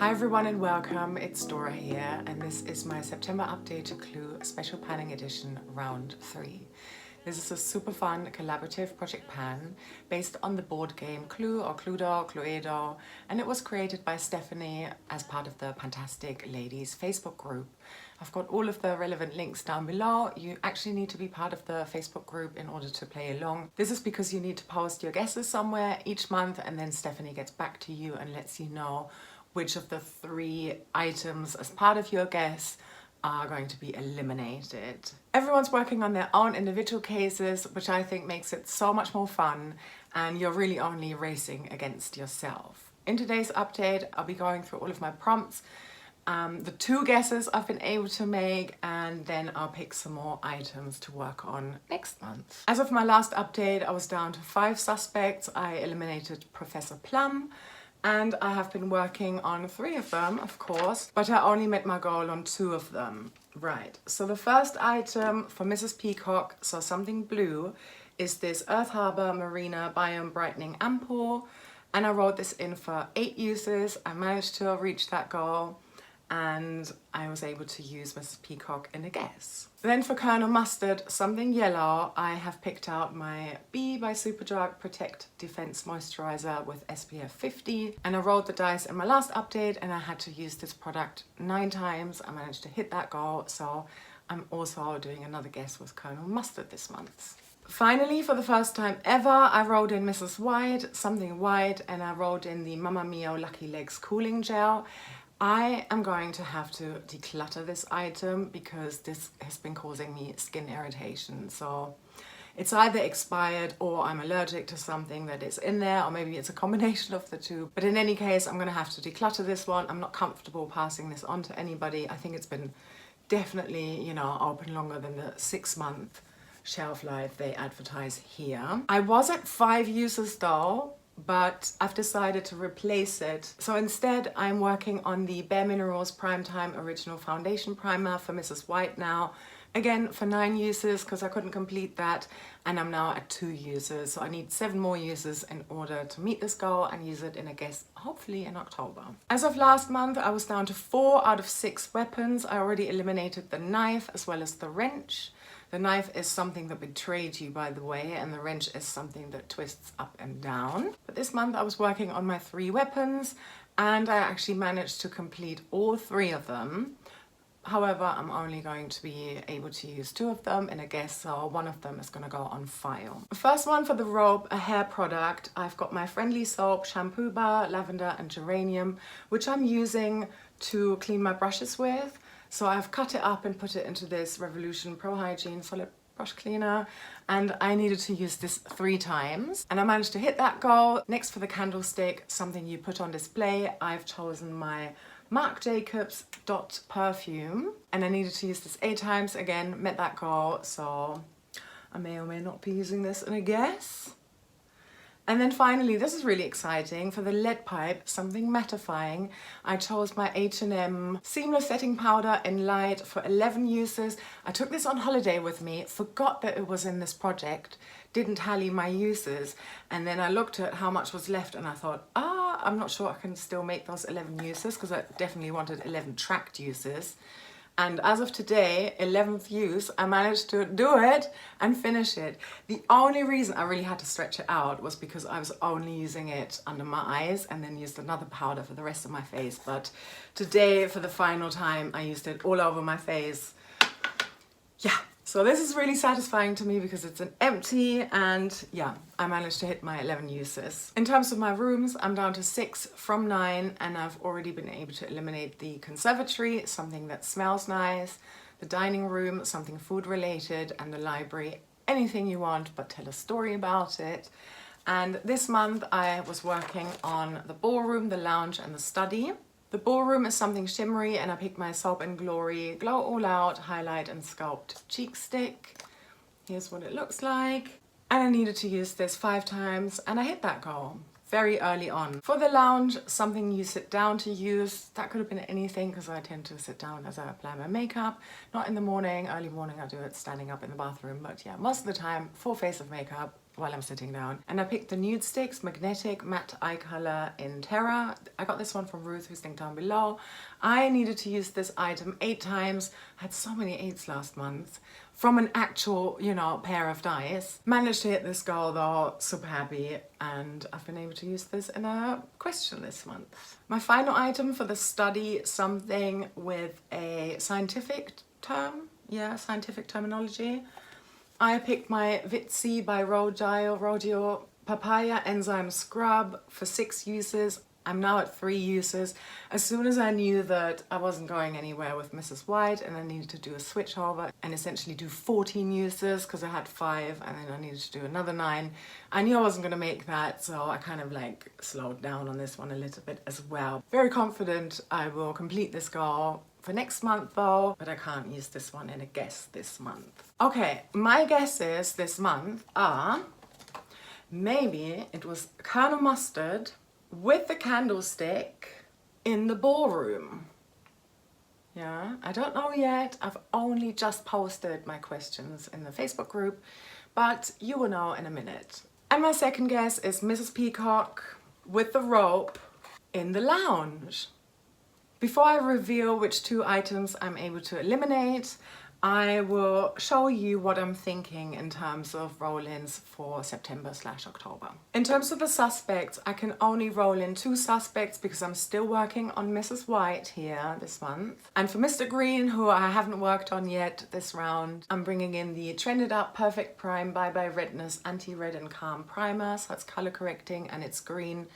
Hi everyone and welcome, it's Dora here and this is my September update to Clue Special Panning Edition Round 3. This is a super fun collaborative project pan based on the board game Clue or Cluedo, and it was created by Stephanie as part of the Fantastic Ladies Facebook group. I've got all of the relevant links down below. You actually need to be part of the Facebook group in order to play along. This is because you need to post your guesses somewhere each month and then Stephanie gets back to you and lets you know which of the 3 items as part of your guess are going to be eliminated. Everyone's working on their own individual cases, which I think makes it so much more fun, and you're really only racing against yourself. In today's update, I'll be going through all of my prompts, the 2 guesses I've been able to make, and then I'll pick some more items to work on next month. As of my last update, I was down to 5 suspects. I eliminated Professor Plum, and I have been working on 3 of them, of course, but I only met my goal on 2 of them. Right, so the first item for Mrs. Peacock, so something blue, is this Earth Harbor Marina Biome Brightening Ampoule, and I wrote this in for 8 uses. I managed to reach that goal, and I was able to use Mrs. Peacock in a guess. Then for Colonel Mustard, something yellow, I have picked out my B by Superdrug Protect Defense Moisturizer with SPF 50, and I rolled the dice in my last update and I had to use this product 9 times. I managed to hit that goal, so I'm also doing another guess with Colonel Mustard this month. Finally, for the first time ever, I rolled in Mrs. White, something white, and I rolled in the Mamma Mia Lucky Legs Cooling Gel. I am going to have to declutter this item because this has been causing me skin irritation. So it's either expired or I'm allergic to something that is in there, or maybe it's a combination of the 2. But in any case, I'm going to have to declutter this one. I'm not comfortable passing this on to anybody. I think it's been definitely, you know, open longer than the 6-month shelf life they advertise here. I was at 5 uses though, but I've decided to replace it. So instead I'm working on the Bare Minerals Primetime Original Foundation Primer for Mrs. White now. Again for 9 uses because I couldn't complete that, and I'm now at 2 uses. So I need 7 more uses in order to meet this goal and use it in a guess hopefully in October. As of last month I was down to 4 out of 6 weapons. I already eliminated the knife as well as the wrench. The knife is something that betrayed you, by the way, and the wrench is something that twists up and down. But this month I was working on my 3 weapons and I actually managed to complete all 3 of them. However, I'm only going to be able to use 2 of them in a guess, so 1 of them is going to go on file. The first one for the robe, a hair product. I've got my Friendly Soap Shampoo Bar, Lavender and Geranium, which I'm using to clean my brushes with. So I've cut it up and put it into this Revolution Pro Hygiene Solid Brush Cleaner, and I needed to use this 3 times and I managed to hit that goal. Next for the candlestick, something you put on display, I've chosen my Marc Jacobs Dot Perfume, and I needed to use this 8 times. Again, met that goal, so I may or may not be using this in a guess. And then finally, this is really exciting, for the lead pipe, something mattifying, I chose my H&M Seamless Setting Powder in Light for 11 uses. I took this on holiday with me, forgot that it was in this project, didn't tally my uses, and then I looked at how much was left and I thought, I'm not sure I can still make those 11 uses because I definitely wanted 11 tracked uses. And as of today, 11th use, I managed to do it and finish it. The only reason I really had to stretch it out was because I was only using it under my eyes and then used another powder for the rest of my face. But today, for the final time, I used it all over my face. Yeah, so this is really satisfying to me because it's an empty, and yeah, I managed to hit my 11 uses. In terms of my rooms, I'm down to 6 from 9, and I've already been able to eliminate the conservatory, something that smells nice, the dining room, something food related, and the library, anything you want but tell a story about it. And this month I was working on the ballroom, the lounge and the study. The ballroom is something shimmery, and I picked my Soap and Glory Glow All Out Highlight and Sculpt Cheek Stick. Here's what it looks like. And I needed to use this 5 times and I hit that goal very early on. For the lounge, something you sit down to use. That could have been anything because I tend to sit down as I apply my makeup. Not in the morning, early morning I do it standing up in the bathroom, but yeah, most of the time, full face of makeup, while I'm sitting down. And I picked the Nude Sticks Magnetic Matte Eye Color in Terra. I got this one from Ruth, who's linked down below. I needed to use this item 8 times. I had so many 8s last month from an actual, you know, pair of dice. Managed to hit this goal though, super happy, and I've been able to use this in a question this month. My final item for the study, something with a scientific term, yeah, scientific terminology. I picked my Vitsi by Rodeo Papaya Enzyme Scrub for 6 uses. I'm now at 3 uses. As soon as I knew that I wasn't going anywhere with Mrs. White and I needed to do a switch over and essentially do 14 uses because I had 5 and then I needed to do another 9. I knew I wasn't going to make that, so I kind of like slowed down on this one a little bit as well. Very confident I will complete this goal for next month though, but I can't use this one in a guess this month. Okay, my guesses this month are maybe it was Colonel Mustard with the candlestick in the ballroom. Yeah, I don't know yet. I've only just posted my questions in the Facebook group, but you will know in a minute. And my second guess is Mrs. Peacock with the rope in the lounge. Before I reveal which 2 items I'm able to eliminate, I will show you what I'm thinking in terms of roll-ins for September/October. In terms of the suspects, I can only roll in 2 suspects because I'm still working on Mrs. White here this month. And for Mr. Green, who I haven't worked on yet this round, I'm bringing in the Trended Up Perfect Prime Bye Bye Redness Anti-Red and Calm Primer. So it's color correcting and it's green.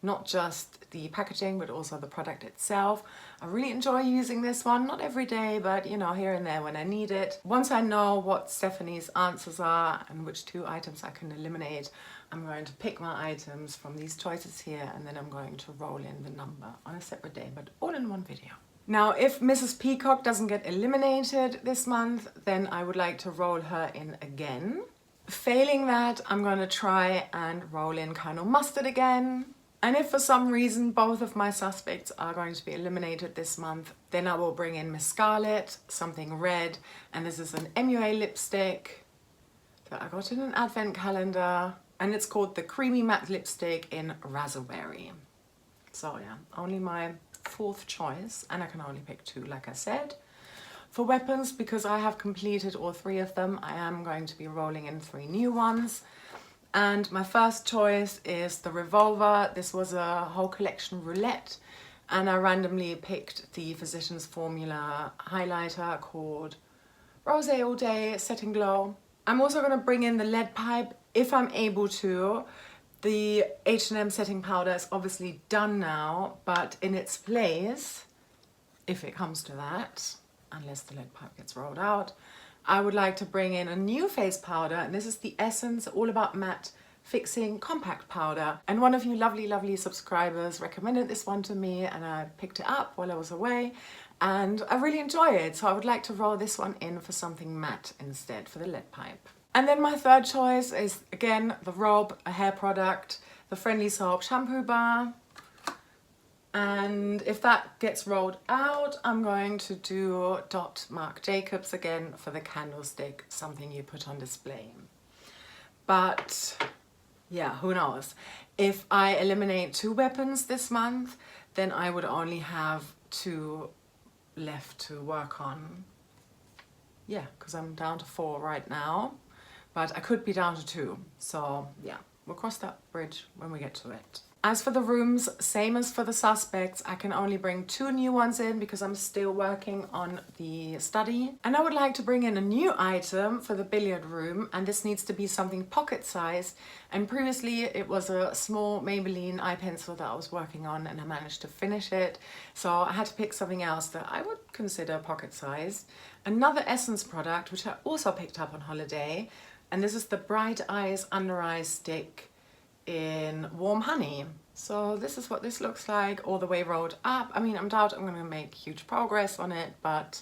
Not just the packaging, but also the product itself. I really enjoy using this one, not every day, but you know, here and there when I need it. Once I know what Stephanie's answers are and which 2 items I can eliminate, I'm going to pick my items from these choices here and then I'm going to roll in the number on a separate day, but all in one video. Now, if Mrs. Peacock doesn't get eliminated this month, then I would like to roll her in again. Failing that, I'm going to try and roll in Colonel Mustard again. And if for some reason both of my suspects are going to be eliminated this month, then I will bring in Miss Scarlet, something red, and this is an MUA lipstick that I got in an advent calendar, and it's called the Creamy Matte Lipstick in Raspberry. So yeah, only my 4th choice, and I can only pick 2 like I said. For weapons, because I have completed all 3 of them, I am going to be rolling in 3 new ones. And my first choice is the revolver. This was a whole collection roulette, and I randomly picked the Physicians Formula highlighter called Rose All Day Setting Glow. I'm also going to bring in the lead pipe if I'm able to. The H&M setting powder is obviously done now, but in its place, if it comes to that, unless the lead pipe gets rolled out, I would like to bring in a new face powder, and this is the Essence All About Matte Fixing Compact Powder. And one of you lovely subscribers recommended this one to me, and I picked it up while I was away, and I really enjoy it. So I would like to roll this one in for something matte instead for the lead pipe. And then my third choice is, again, the Robe, a hair product, the Friendly Soap Shampoo Bar. And if that gets rolled out, I'm going to do Dot Marc Jacobs again for the candlestick, something you put on display. But yeah, who knows? If I eliminate 2 weapons this month, then I would only have 2 left to work on. Yeah, because I'm down to 4 right now, but I could be down to 2. So yeah, we'll cross that bridge when we get to it. As for the rooms, same as for the suspects, I can only bring 2 new ones in because I'm still working on the study. And I would like to bring in a new item for the billiard room, and this needs to be something pocket sized. And previously it was a small Maybelline eye pencil that I was working on, and I managed to finish it. So I had to pick something else that I would consider pocket sized. Another Essence product, which I also picked up on holiday, and this is the Bright Eyes Under Eye Stick in Warm Honey. So this is what this looks like all the way rolled up. I mean, I doubt I'm going to make huge progress on it, but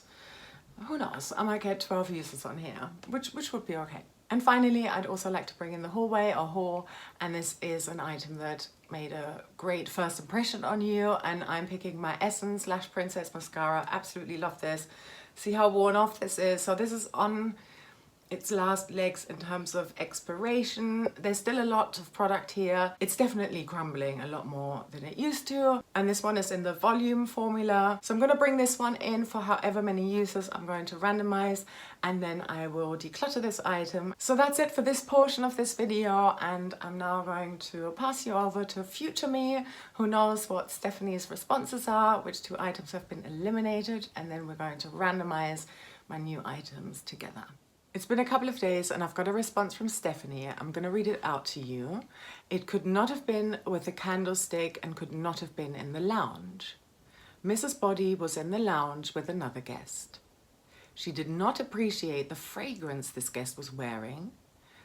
who knows? I might get 12 uses on here, which would be okay. And finally, I'd also like to bring in the hallway or haul, and this is an item that made a great first impression on you, and I'm picking my Essence Lash Princess Mascara. Absolutely love this. See how worn off this is. So this is on its last legs in terms of expiration. There's still a lot of product here. It's definitely crumbling a lot more than it used to. And this one is in the volume formula. So I'm going to bring this one in for however many uses I'm going to randomize, and then I will declutter this item. So that's it for this portion of this video, and I'm now going to pass you over to future me, who knows what Stephanie's responses are, which 2 items have been eliminated, and then we're going to randomize my new items together. It's been a couple of days and I've got a response from Stephanie. I'm going to read it out to you. It could not have been with the candlestick and could not have been in the lounge. Mrs. Body was in the lounge with another guest. She did not appreciate the fragrance this guest was wearing,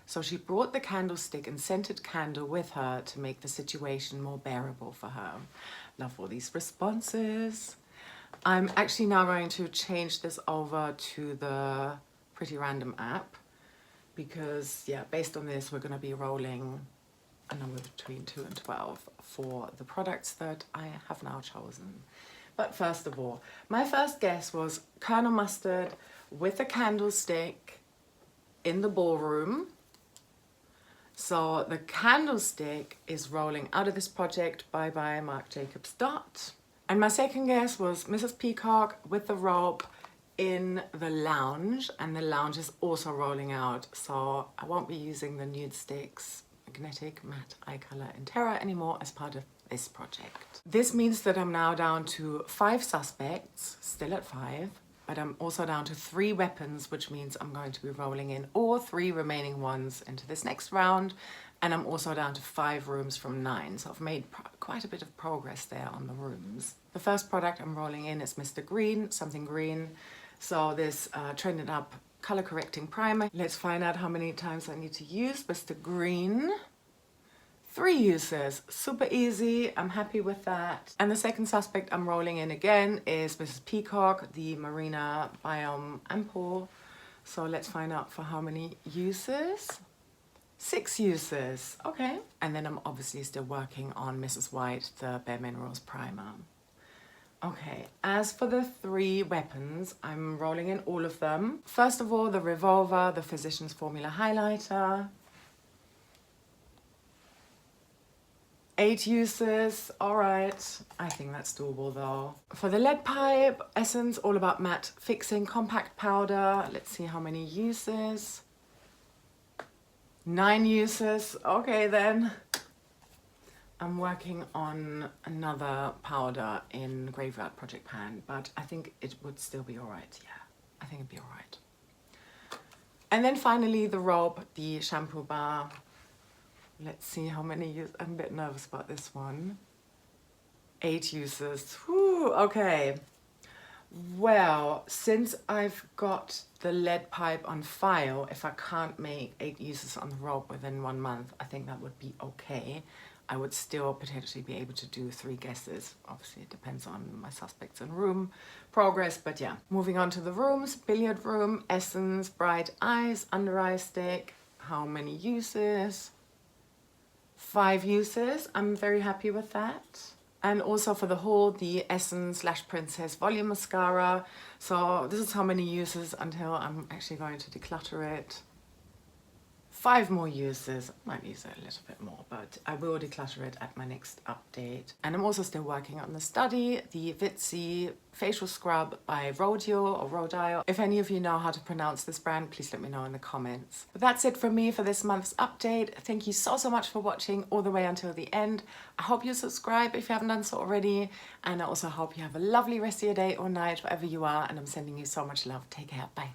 so she brought the candlestick and scented candle with her to make the situation more bearable for her. Love all these responses. I'm actually now going to change this over to the Pretty Random app, because yeah, based on this we're going to be rolling a number between 2 and 12 for the products that I have now chosen. But first of all, my first guess was Colonel Mustard with a candlestick in the ballroom. So the candlestick is rolling out of this project. Bye bye Marc Jacobs Dot. And my second guess was Mrs. Peacock with the robe in the lounge, and the lounge is also rolling out, so I won't be using the Nude Sticks Magnetic Matte Eye Color in Terra anymore as part of this project. This means that I'm now down to 5 suspects, still at 5, but I'm also down to 3 weapons, which means I'm going to be rolling in all 3 remaining ones into this next round, and I'm also down to 5 rooms from 9, so I've made quite a bit of progress there on the rooms. The first product I'm rolling in is Mr. Green, something green. So this Trended Up color correcting primer. Let's find out how many times I need to use Mr. Green. 3 uses, super easy, I'm happy with that. And the second suspect I'm rolling in again is Mrs. Peacock, the Marina Biome Ampoule. So let's find out for how many uses. 6 uses, okay. And then I'm obviously still working on Mrs. White, the Bare Minerals primer. Okay, as for the 3 weapons, I'm rolling in all of them. First of all, the Revolver, the Physicians Formula Highlighter. 8 uses, all right. I think that's doable though. For the Lead Pipe, Essence All About Matte Fixing Compact Powder. Let's see how many uses. 9 uses, okay then. I'm working on another powder in Graveyard Project Pan, but I think it would still be all right. Yeah, I think it'd be all right. And then finally the robe, the shampoo bar. Let's see how many uses. I'm a bit nervous about this one. 8 uses. Whew, okay. Well, since I've got the Lead Pipe on file, if I can't make 8 uses on the robe within 1 month, I think that would be okay. I would still potentially be able to do 3 guesses. Obviously it depends on my suspects and room progress, but yeah. Moving on to the rooms, Billiard Room, Essence, Bright Eyes, Under Eye Stick. How many uses? 5 uses, I'm very happy with that. And also for the haul, the Essence Lash Princess Volume Mascara. So this is how many uses until I'm actually going to declutter it. 5 more uses. I might use it a little bit more, but I will declutter it at my next update. And I'm also still working on the study, the Vitsy facial scrub by Rodeo or Rodile. If any of you know how to pronounce this brand, please let me know in the comments. But that's it from me for this month's update. Thank you so much for watching all the way until the end. I hope you subscribe if you haven't done so already. And I also hope you have a lovely rest of your day or night, wherever you are. And I'm sending you so much love. Take care. Bye.